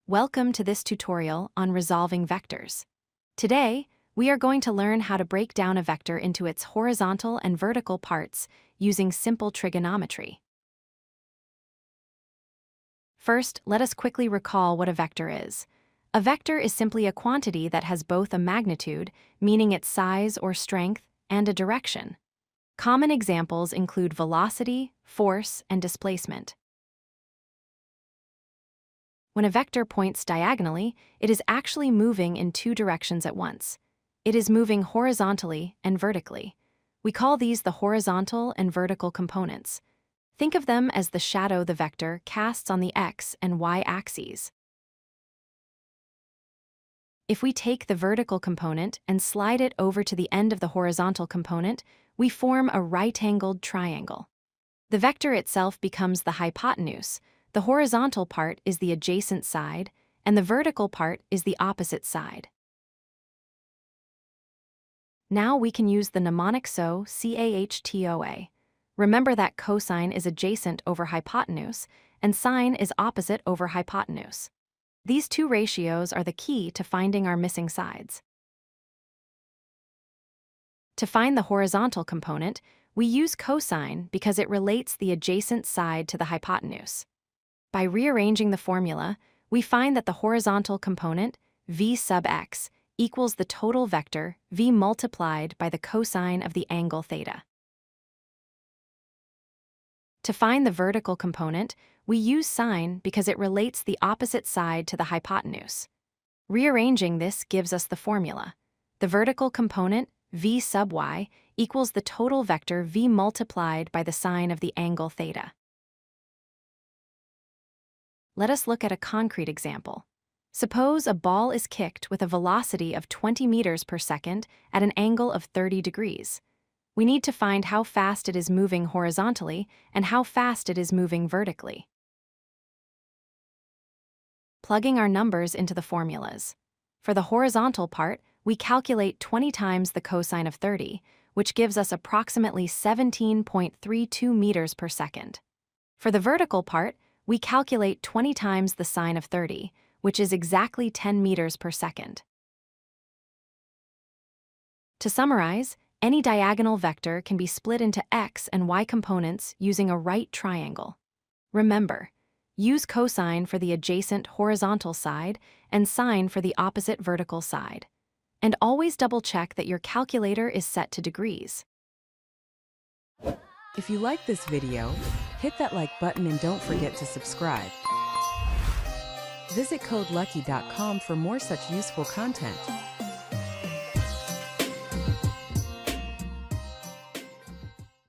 Welcome to this tutorial on resolving vectors. Today, we are going to learn how to break down a vector into its horizontal and vertical parts using simple trigonometry. First, let us quickly recall what a vector is. A vector is simply a quantity that has both a magnitude, meaning its size or strength, and a direction. Common examples include velocity, force, and displacement. When a vector points diagonally, it is actually moving in two directions at once. It is moving horizontally and vertically. We call these the horizontal and vertical components. Think of them as the shadow the vector casts on the x and y axes. If we take the vertical component and slide it over to the end of the horizontal component, we form a right-angled triangle. The vector itself becomes the hypotenuse. The horizontal part is the adjacent side, and the vertical part is the opposite side. Now we can use the mnemonic SOH CAH TOA. Remember that cosine is adjacent over hypotenuse, and sine is opposite over hypotenuse. These two ratios are the key to finding our missing sides. To find the horizontal component, we use cosine because it relates the adjacent side to the hypotenuse. By rearranging the formula, we find that the horizontal component, v sub x, equals the total vector v multiplied by the cosine of the angle theta. To find the vertical component, we use sine because it relates the opposite side to the hypotenuse. Rearranging this gives us the formula. The vertical component, v sub y, equals the total vector v multiplied by the sine of the angle theta. Let us look at a concrete example. Suppose a ball is kicked with a velocity of 20 meters per second at an angle of 30 degrees. We need to find how fast it is moving horizontally and how fast it is moving vertically. Plugging our numbers into the formulas. For the horizontal part, we calculate 20 times the cosine of 30, which gives us approximately 17.32 meters per second. For the vertical part, we calculate 20 times the sine of 30, which is exactly 10 meters per second. To summarize, any diagonal vector can be split into x and y components using a right triangle. Remember, use cosine for the adjacent horizontal side and sine for the opposite vertical side. And always double-check that your calculator is set to degrees. If you like this video, hit that like button and don't forget to subscribe. Visit codelucky.com for more such useful content.